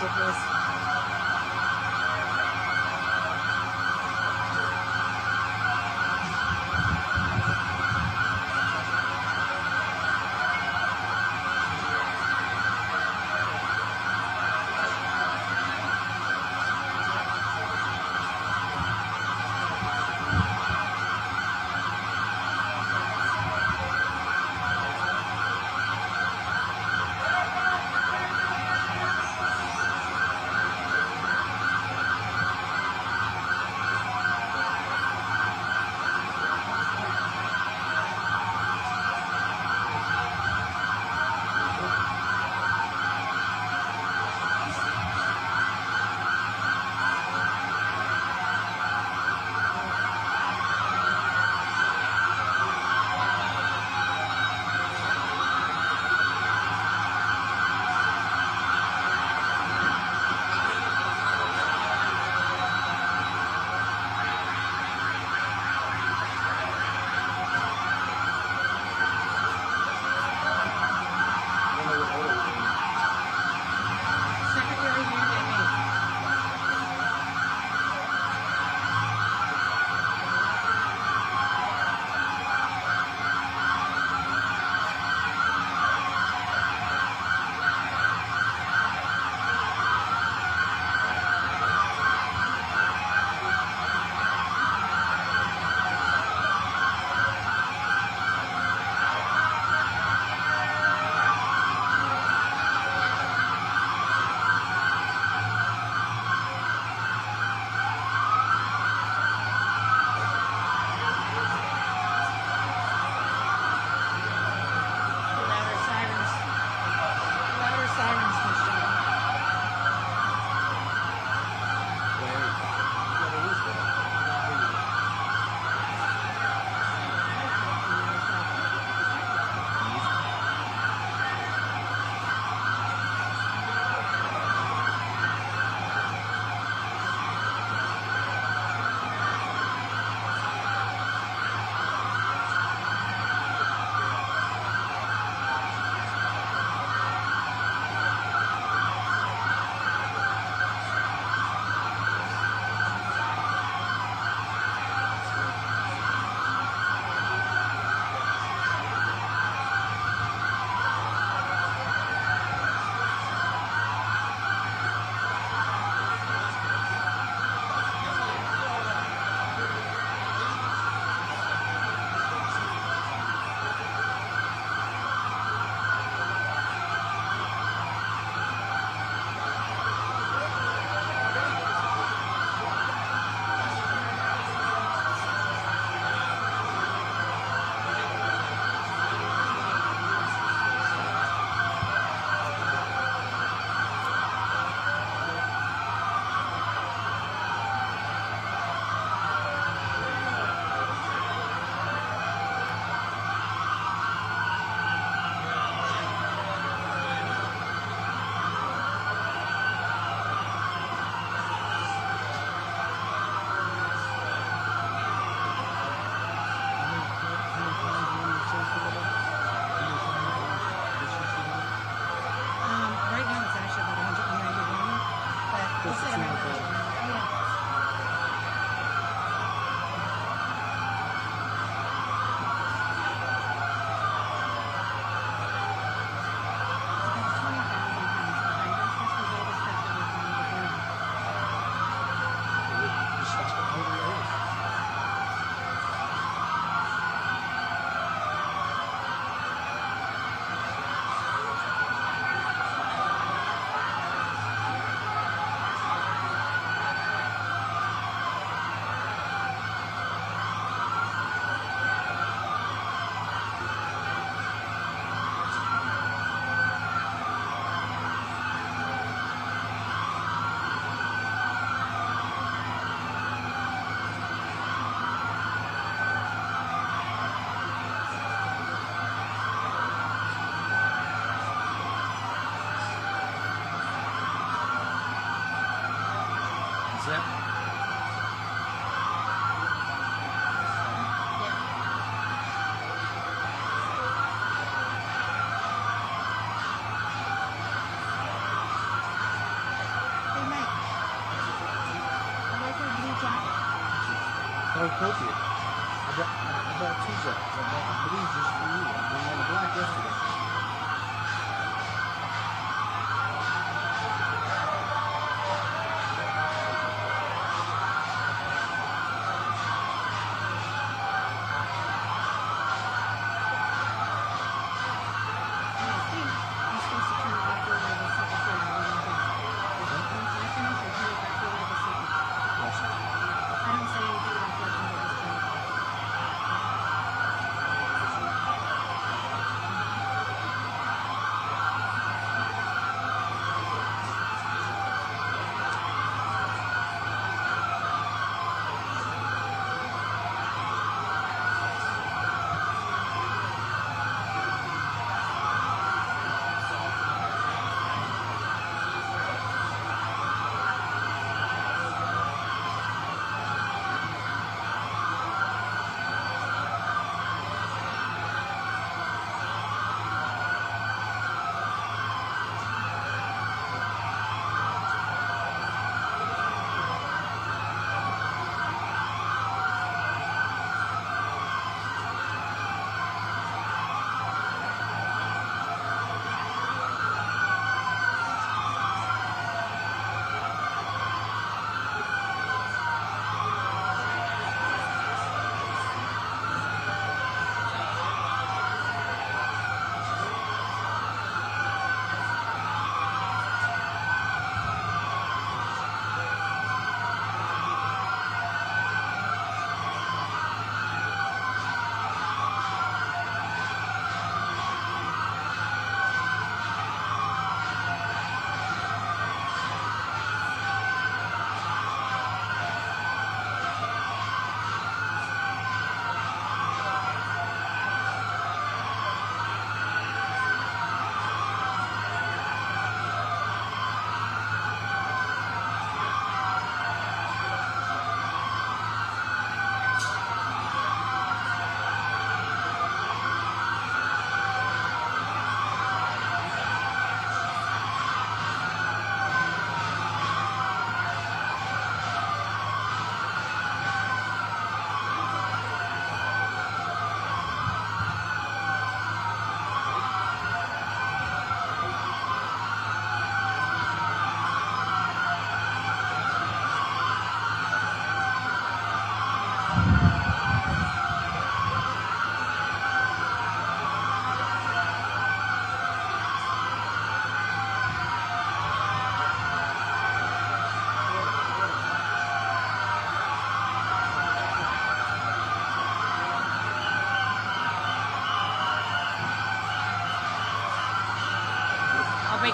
ridiculous.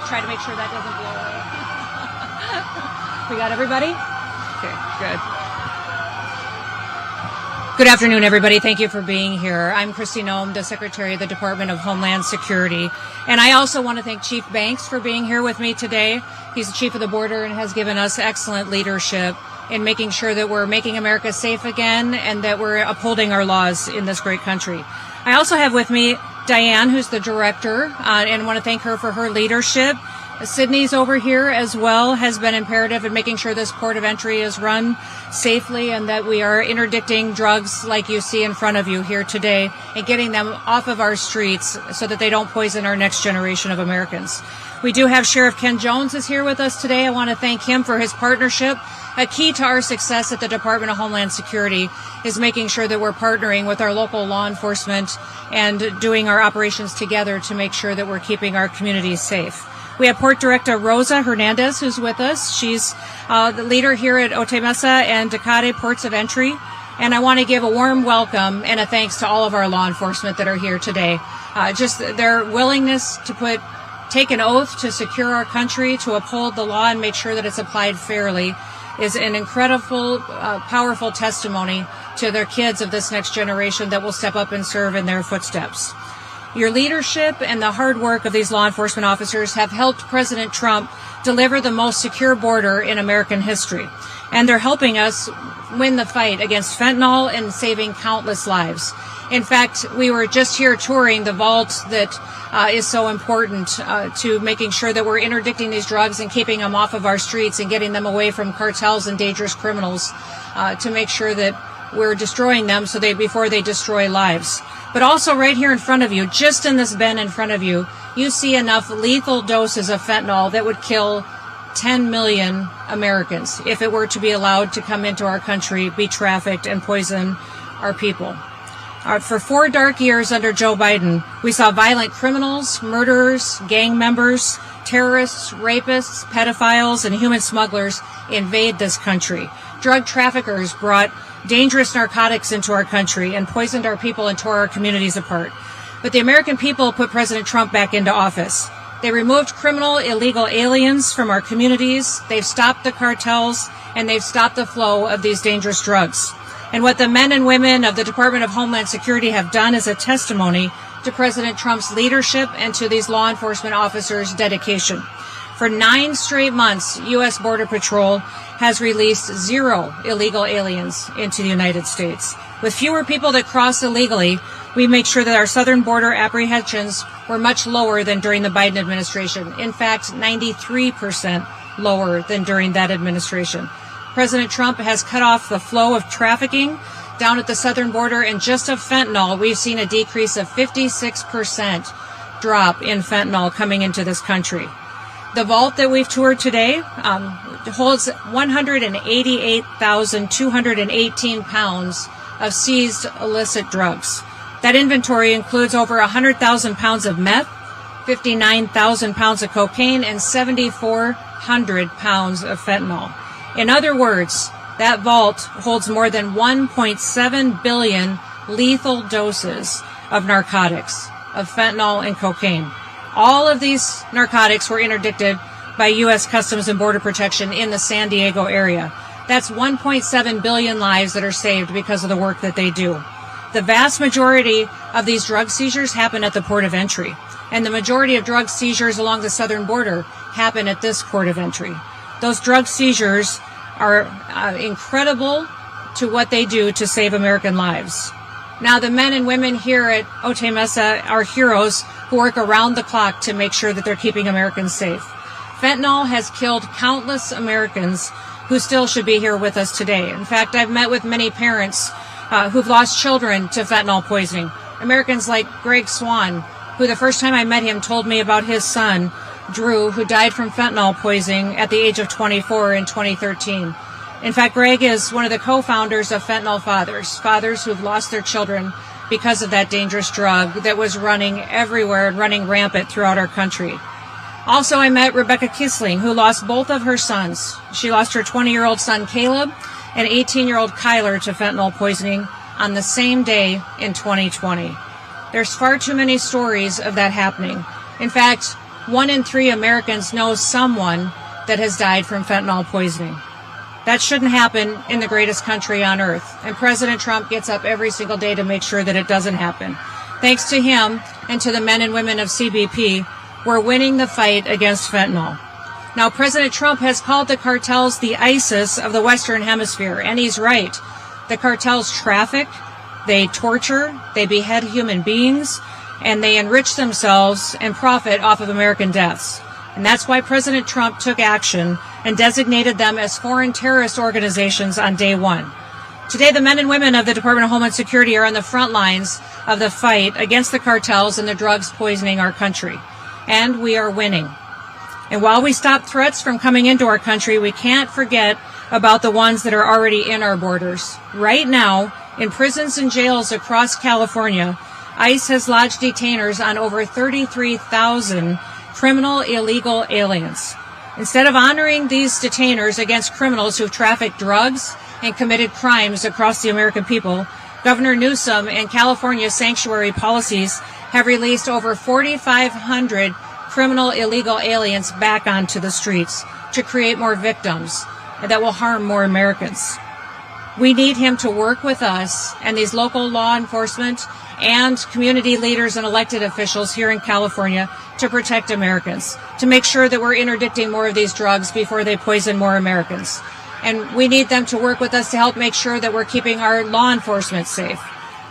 Try to make sure that doesn't blow away. We got everybody? Okay, good. Good afternoon, everybody. Thank you for being here. I'm Kristi Noem, the Secretary of the Department of Homeland Security. And I also want to thank Chief Banks for being here with me today. He's the Chief of the Border and has given us excellent leadership in making sure that we're making America safe again and that we're upholding our laws in this great country. I also have with me Diane, who's the director, and want to thank her for her leadership. Sydney's over here as well, has been imperative in making sure this port of entry is run safely and that we are interdicting drugs like you see in front of you here today and getting them off of our streets so that they don't poison our next generation of Americans. We do have Sheriff Ken Jones is here with us today. I want to thank him for his partnership. A key to our success at the Department of Homeland Security is making sure that we're partnering with our local law enforcement and doing our operations together to make sure that we're keeping our communities safe. We have Port Director Rosa Hernandez, who's with us. She's the leader here at Otemesa and Tecate Ports of Entry. And I want to give a warm welcome and a thanks to all of our law enforcement that are here today. Just their willingness to take an oath to secure our country, to uphold the law and make sure that it's applied fairly is an incredible, powerful testimony to their kids of this next generation that will step up and serve in their footsteps. Your leadership and the hard work of these law enforcement officers have helped President Trump deliver the most secure border in American history. And they're helping us win the fight against fentanyl and saving countless lives. In fact, we were just here touring the vault that is so important to making sure that we're interdicting these drugs and keeping them off of our streets and getting them away from cartels and dangerous criminals to make sure that we're destroying them before they destroy lives. But also right here in front of you, just in this bin in front of you, you see enough lethal doses of fentanyl that would kill 10 million Americans if it were to be allowed to come into our country, be trafficked, and poison our people. For 4 dark years under Joe Biden, we saw violent criminals, murderers, gang members, terrorists, rapists, pedophiles, and human smugglers invade this country. Drug traffickers brought dangerous narcotics into our country and poisoned our people and tore our communities apart. But the American people put President Trump back into office. They removed criminal, illegal aliens from our communities. They've stopped the cartels, and they've stopped the flow of these dangerous drugs. And what the men and women of the Department of Homeland Security have done is a testimony to President Trump's leadership and to these law enforcement officers' dedication. For 9 straight months, U.S. Border Patrol has released 0 illegal aliens into the United States. With fewer people that cross illegally, we make sure that our southern border apprehensions were much lower than during the Biden administration. In fact, 93% lower than during that administration. President Trump has cut off the flow of trafficking down at the southern border, and just of fentanyl, we've seen a decrease of 56% drop in fentanyl coming into this country. The vault that we've toured today holds 188,218 pounds of seized illicit drugs. That inventory includes over 100,000 pounds of meth, 59,000 pounds of cocaine, and 7,400 pounds of fentanyl. In other words, that vault holds more than 1.7 billion lethal doses of narcotics, of fentanyl and cocaine. All of these narcotics were interdicted by U.S. Customs and Border Protection in the San Diego area. That's 1.7 billion lives that are saved because of the work that they do. The vast majority of these drug seizures happen at the port of entry, and the majority of drug seizures along the southern border happen at this port of entry. Those drug seizures are incredible to what they do to save American lives. Now, the men and women here at Otay Mesa are heroes who work around the clock to make sure that they're keeping Americans safe. Fentanyl has killed countless Americans who still should be here with us today. In fact, I've met with many parents who've lost children to fentanyl poisoning. Americans like Greg Swan, who the first time I met him told me about his son, Drew, who died from fentanyl poisoning at the age of 24 in 2013. In fact, Greg is one of the co-founders of Fentanyl Fathers, fathers who've lost their children because of that dangerous drug that was running everywhere and running rampant throughout our country. Also, I met Rebecca Kisling, who lost both of her sons. She lost her 20-year-old son, Caleb, and 18-year-old Kyler to fentanyl poisoning on the same day in 2020. There's far too many stories of that happening. In fact, 1 in 3 Americans know someone that has died from fentanyl poisoning. That shouldn't happen in the greatest country on earth, and President Trump gets up every single day to make sure that it doesn't happen. Thanks to him and to the men and women of CBP, we're winning the fight against fentanyl. Now, President Trump has called the cartels the ISIS of the Western Hemisphere, and he's right. The cartels traffic, they torture, they behead human beings, and they enrich themselves and profit off of American deaths. And that's why President Trump took action and designated them as foreign terrorist organizations on day 1. Today, the men and women of the Department of Homeland Security are on the front lines of the fight against the cartels and the drugs poisoning our country. And we are winning. And while we stop threats from coming into our country, we can't forget about the ones that are already in our borders. Right now, in prisons and jails across California, ICE has lodged detainers on over 33,000 criminal illegal aliens. Instead of honoring these detainers against criminals who've trafficked drugs and committed crimes across the American people, Governor Newsom and California's sanctuary policies have released over 4,500 criminal illegal aliens back onto the streets to create more victims that will harm more Americans. We need him to work with us and these local law enforcement and community leaders and elected officials here in California to protect Americans, to make sure that we're interdicting more of these drugs before they poison more Americans. And we need them to work with us to help make sure that we're keeping our law enforcement safe.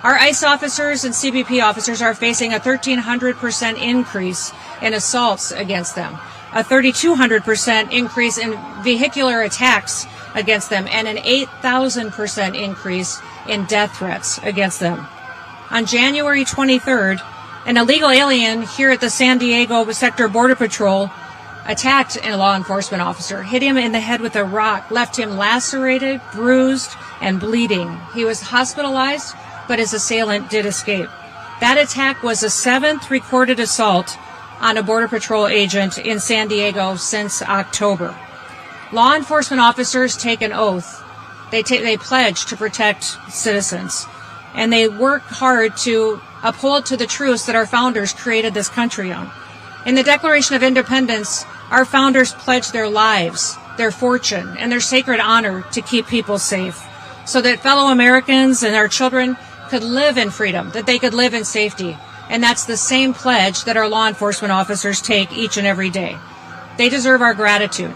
Our ICE officers and CBP officers are facing a 1,300% increase in assaults against them, a 3,200% increase in vehicular attacks against them and an 8,000% increase in death threats against them. On January 23rd, an illegal alien here at the San Diego Sector Border Patrol attacked a law enforcement officer, hit him in the head with a rock, left him lacerated, bruised, and bleeding. He was hospitalized, but his assailant did escape. That attack was the 7th recorded assault on a Border Patrol agent in San Diego since October. Law enforcement officers take an oath. They pledge to protect citizens, and they work hard to uphold to the truths that our founders created this country on. In the Declaration of Independence, our founders pledged their lives, their fortune, and their sacred honor to keep people safe, so that fellow Americans and our children could live in freedom, that they could live in safety. And that's the same pledge that our law enforcement officers take each and every day. They deserve our gratitude.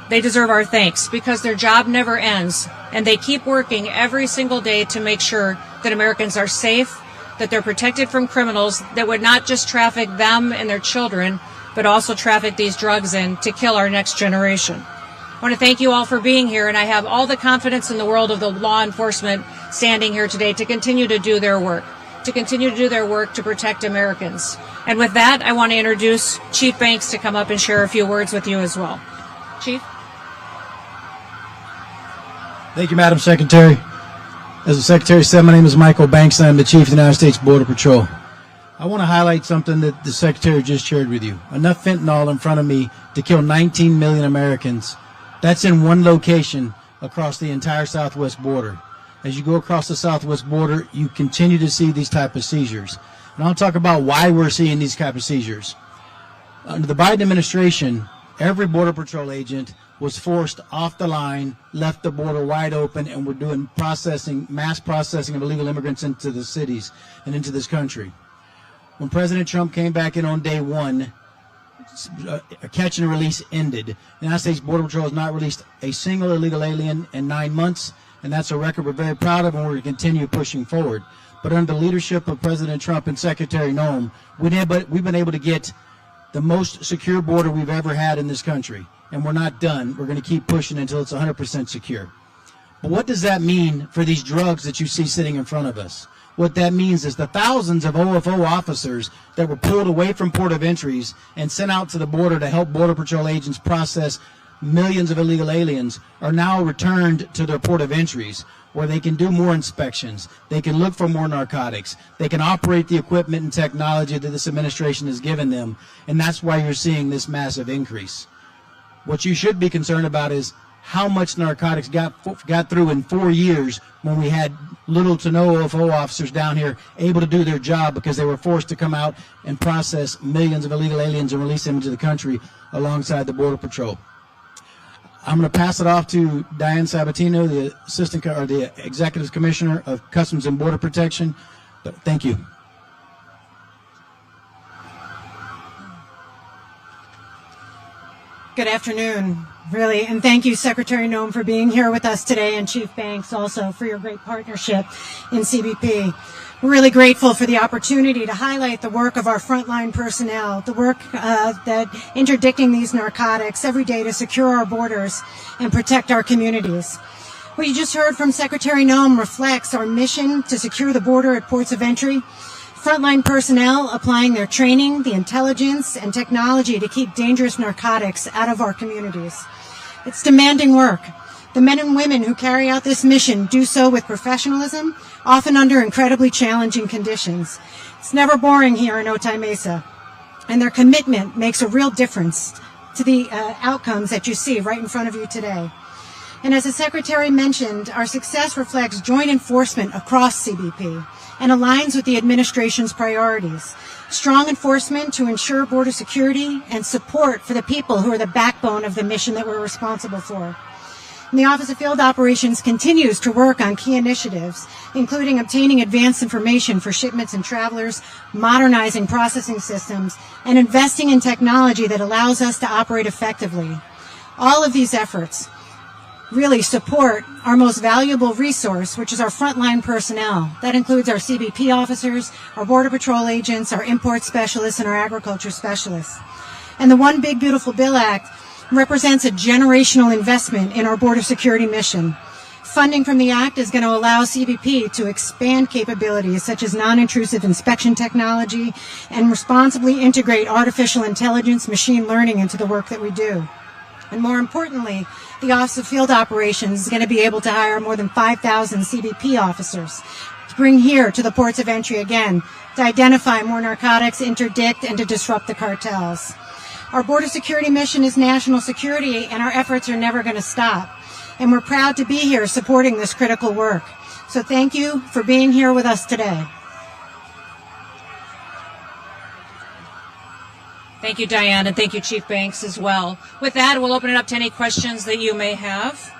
They deserve our thanks because their job never ends, and they keep working every single day to make sure that Americans are safe, that they're protected from criminals that would not just traffic them and their children, but also traffic these drugs in to kill our next generation. I want to thank you all for being here, and I have all the confidence in the world of the law enforcement standing here today to continue to do their work, to protect Americans. And with that, I want to introduce Chief Banks to come up and share a few words with you as well. Chief? Thank you, Madam Secretary. As the Secretary said, my name is Michael Banks, and I'm the Chief of the United States Border Patrol. I want to highlight something that the Secretary just shared with you. Enough fentanyl in front of me to kill 19 million Americans. That's in one location across the entire southwest border. As you go across the southwest border, you continue to see these type of seizures. And I'll talk about why we're seeing these type of seizures. Under the Biden administration, every Border Patrol agent was forced off the line, left the border wide open, and we're doing mass processing of illegal immigrants into the cities and into this country. When President Trump came back in on day one, catch and release ended. The United States Border Patrol has not released a single illegal alien in 9 months, and that's a record we're very proud of, and we're going to continue pushing forward. But under the leadership of President Trump and Secretary Noem, we've been able to get the most secure border we've ever had in this country. And we're not done. We're going to keep pushing until it's 100% secure. But what does that mean for these drugs that you see sitting in front of us? What that means is the thousands of OFO officers that were pulled away from port of entries and sent out to the border to help Border Patrol agents process millions of illegal aliens are now returned to their port of entries, where they can do more inspections, they can look for more narcotics, they can operate the equipment and technology that this administration has given them, and that's why you're seeing this massive increase. What you should be concerned about is how much narcotics got through in 4 years when we had little to no OFO officers down here able to do their job because they were forced to come out and process millions of illegal aliens and release them into the country alongside the Border Patrol. I'm going to pass it off to Diane Sabatino, the Executive Commissioner of Customs and Border Protection. Thank you. Good afternoon, really, and thank you, Secretary Noem, for being here with us today, and Chief Banks also for your great partnership in CBP. We're really grateful for the opportunity to highlight the work of our frontline personnel, the work that interdicting these narcotics every day to secure our borders and protect our communities. What you just heard from Secretary Noem reflects our mission to secure the border at ports of entry. Frontline personnel applying their training, the intelligence, and technology to keep dangerous narcotics out of our communities. It's demanding work. The men and women who carry out this mission do so with professionalism, often under incredibly challenging conditions. It's never boring here in Otay Mesa, and their commitment makes a real difference to the outcomes that you see right in front of you today. And as the Secretary mentioned, our success reflects joint enforcement across CBP and aligns with the administration's priorities. Strong enforcement to ensure border security and support for the people who are the backbone of the mission that we're responsible for. And the Office of Field Operations continues to work on key initiatives, including obtaining advanced information for shipments and travelers, modernizing processing systems, and investing in technology that allows us to operate effectively. All of these efforts really support our most valuable resource, which is our frontline personnel. That includes our CBP officers, our Border Patrol agents, our import specialists, and our agriculture specialists. And the One Big Beautiful Bill Act represents a generational investment in our border security mission. Funding from the Act is going to allow CBP to expand capabilities such as non-intrusive inspection technology and responsibly integrate artificial intelligence, machine learning into the work that we do. And more importantly, the Office of Field Operations is going to be able to hire more than 5,000 CBP officers to bring here to the ports of entry again, to identify more narcotics, interdict, and to disrupt the cartels. Our border security mission is national security, and our efforts are never going to stop. And we're proud to be here supporting this critical work. So thank you for being here with us today. Thank you, Diane, and thank you, Chief Banks, as well. With that, we'll open it up to any questions that you may have.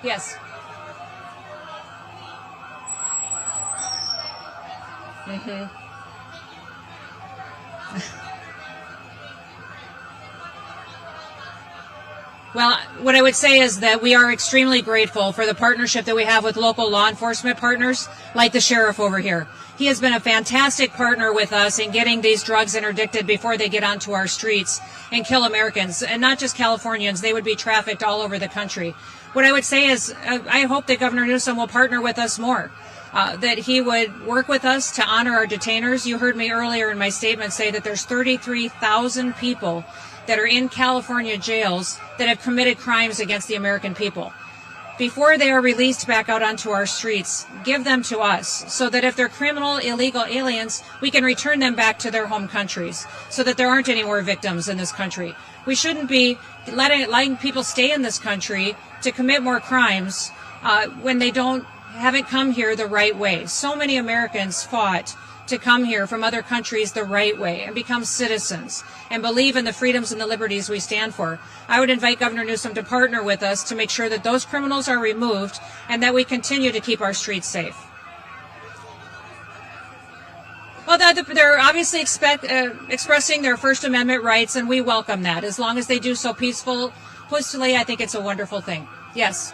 Yes. Well, what I would say is that we are extremely grateful for the partnership that we have with local law enforcement partners, like the sheriff over here. He has been a fantastic partner with us in getting these drugs interdicted before they get onto our streets and kill Americans, and not just Californians. They would be trafficked all over the country. What I would say is I hope that Governor Newsom will partner with us more, that he would work with us to honor our detainers. You heard me earlier in my statement say that there's 33,000 people that are in California jails that have committed crimes against the American people. Before they are released back out onto our streets, give them to us so that if they're criminal, illegal aliens, we can return them back to their home countries so that there aren't any more victims in this country. We shouldn't be letting people stay in this country to commit more crimes when they haven't come here the right way. So many Americans fought to come here from other countries the right way and become citizens and believe in the freedoms and the liberties we stand for. I would invite Governor Newsom to partner with us to make sure that those criminals are removed and that we continue to keep our streets safe. Well, they're obviously expressing their First Amendment rights, and we welcome that. As long as they do so peacefully, I think it's a wonderful thing. Yes.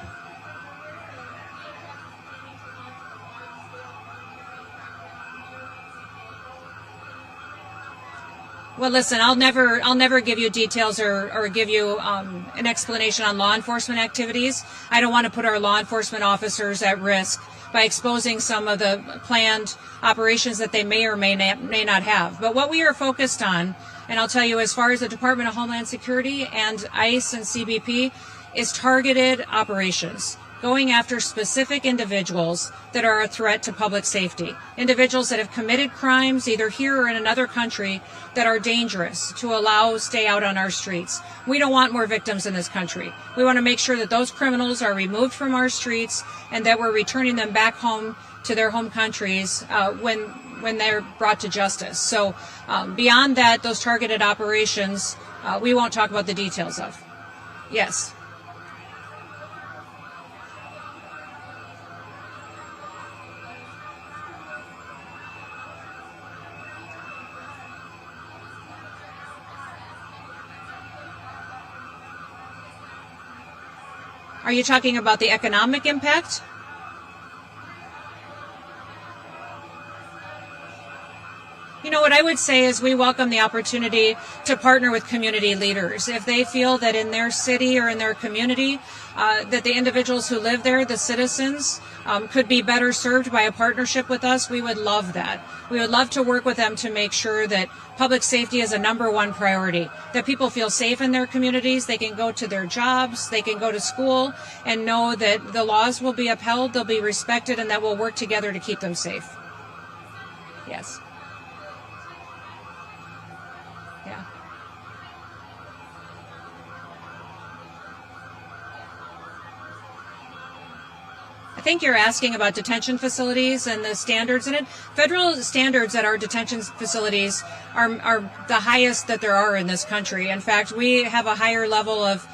Well, listen, I'll never give you details or give you an explanation on law enforcement activities. I don't want to put our law enforcement officers at risk by exposing some of the planned operations that they may or may not have. But what we are focused on, and I'll tell you as far as the Department of Homeland Security and ICE and CBP, is targeted operations, going after specific individuals that are a threat to public safety, individuals that have committed crimes either here or in another country that are dangerous to stay out on our streets. We don't want more victims in this country. We want to make sure that those criminals are removed from our streets and that we're returning them back home to their home countries when they're brought to justice. So beyond that, those targeted operations, we won't talk about the details of. Yes. Are you talking about the economic impact? You know, what I would say is we welcome the opportunity to partner with community leaders. If they feel that in their city or in their community, that the individuals who live there, the citizens, could be better served by a partnership with us, we would love that. We would love to work with them to make sure that public safety is a #1 priority, that people feel safe in their communities, they can go to their jobs, they can go to school, and know that the laws will be upheld, they'll be respected, and that we'll work together to keep them safe. Yes. Yeah. I think you're asking about detention facilities and the standards in it. Federal standards at our detention facilities are the highest that there are in this country. In fact, we have a higher level of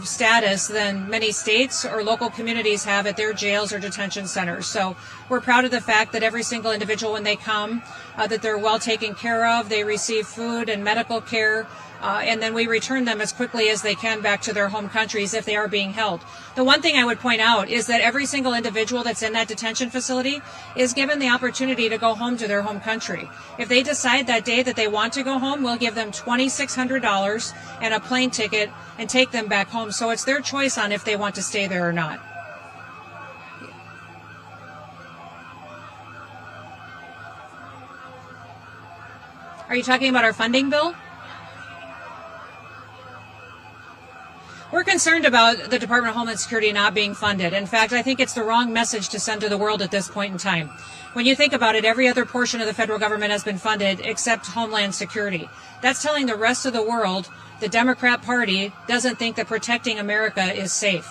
status than many states or local communities have at their jails or detention centers. So we're proud of the fact that every single individual, when they come, that they're well taken care of, they receive food and medical care, and then we return them as quickly as they can back to their home countries if they are being held. The one thing I would point out is that every single individual that's in that detention facility is given the opportunity to go home to their home country. If they decide that day that they want to go home, we'll give them $2,600 and a plane ticket and take them back home. So it's their choice on if they want to stay there or not. Are you talking about our funding bill? We're concerned about the Department of Homeland Security not being funded. In fact, I think it's the wrong message to send to the world at this point in time. When you think about it, every other portion of the federal government has been funded except Homeland Security. That's telling the rest of the world the Democrat Party doesn't think that protecting America is safe.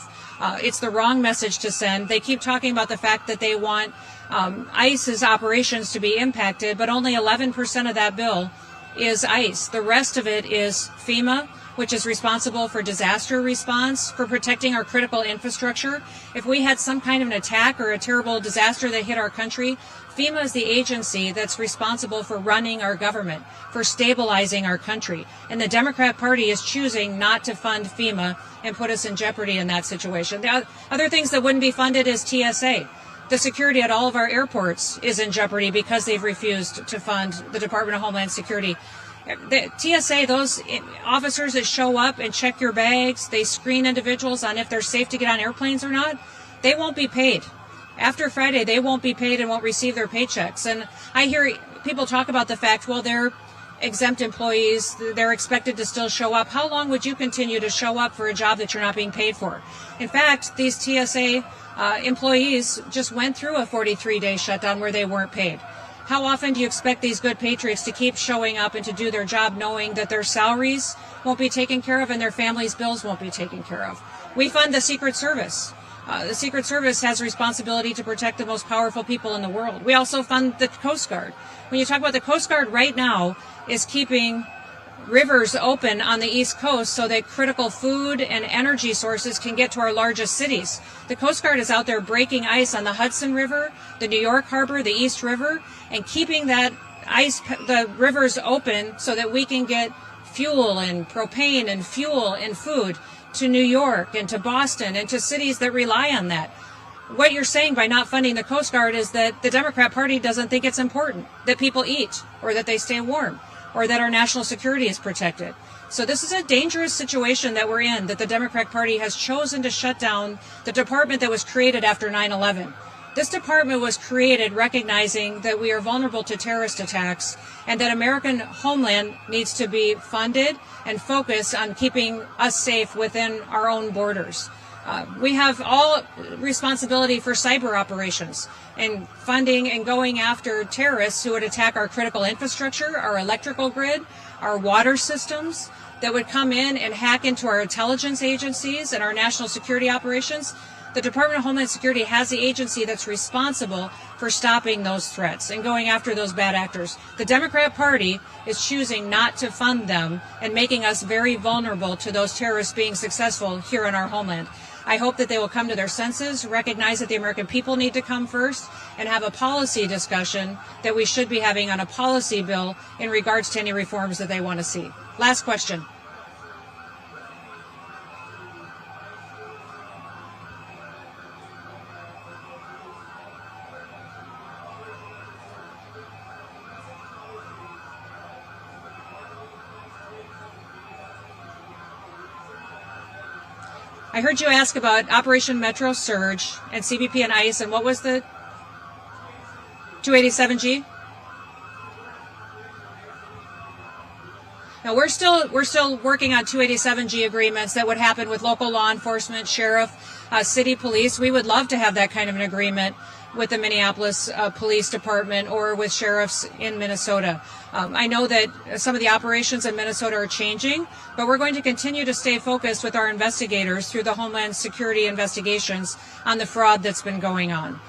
It's the wrong message to send. They keep talking about the fact that they want ICE's operations to be impacted, but only 11% of that bill is ICE. The rest of it is FEMA, which is responsible for disaster response, for protecting our critical infrastructure. If we had some kind of an attack or a terrible disaster that hit our country, FEMA is the agency that's responsible for running our government, for stabilizing our country. And the Democrat Party is choosing not to fund FEMA and put us in jeopardy in that situation. The other things that wouldn't be funded is TSA. The security at all of our airports is in jeopardy because they've refused to fund the Department of Homeland Security. The TSA, those officers that show up and check your bags, they screen individuals on if they're safe to get on airplanes or not, they won't be paid. After Friday, they won't be paid and won't receive their paychecks. And I hear people talk about the fact, well, they're exempt employees, they're expected to still show up. How long would you continue to show up for a job that you're not being paid for? In fact, these TSA employees just went through a 43-day shutdown where they weren't paid. How often do you expect these good patriots to keep showing up and to do their job knowing that their salaries won't be taken care of and their families' bills won't be taken care of? We fund the Secret Service. The Secret Service has responsibility to protect the most powerful people in the world. We also fund the Coast Guard. When you talk about the Coast Guard right now is keeping rivers open on the East Coast so that critical food and energy sources can get to our largest cities. The Coast Guard is out there breaking ice on the Hudson River, the New York Harbor, the East River, and keeping that ice, the rivers open so that we can get fuel and propane and fuel and food to New York and to Boston and to cities that rely on that. What you're saying by not funding the Coast Guard is that the Democrat Party doesn't think it's important that people eat or that they stay warm, or that our national security is protected. So this is a dangerous situation that we're in, that the Democrat Party has chosen to shut down the department that was created after 9/11. This department was created recognizing that we are vulnerable to terrorist attacks and that American homeland needs to be funded and focused on keeping us safe within our own borders. We have all responsibility for cyber operations and funding and going after terrorists who would attack our critical infrastructure, our electrical grid, our water systems, that would come in and hack into our intelligence agencies and our national security operations. The Department of Homeland Security has the agency that's responsible for stopping those threats and going after those bad actors. The Democrat Party is choosing not to fund them and making us very vulnerable to those terrorists being successful here in our homeland. I hope that they will come to their senses, recognize that the American people need to come first, and have a policy discussion that we should be having on a policy bill in regards to any reforms that they want to see. Last question. I heard you ask about Operation Metro Surge and CBP and ICE, and what was the 287G? Now we're still working on 287G agreements that would happen with local law enforcement, sheriff, city police. We would love to have that kind of an agreement with the Minneapolis Police Department or with sheriffs in Minnesota. I know that some of the operations in Minnesota are changing, but we're going to continue to stay focused with our investigators through the Homeland Security investigations on the fraud that's been going on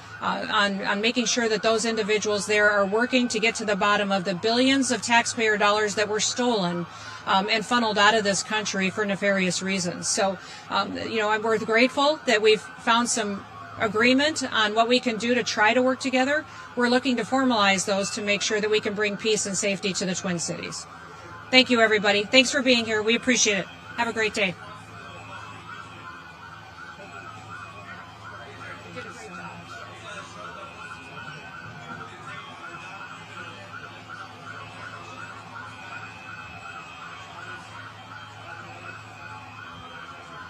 making sure that those individuals there are working to get to the bottom of the billions of taxpayer dollars that were stolen and funneled out of this country for nefarious reasons. So, we're grateful that we've found some agreement on what we can do to try to work together. We're looking to formalize those to make sure that we can bring peace and safety to the Twin Cities. Thank you, everybody. Thanks for being here. We appreciate it. Have a great day.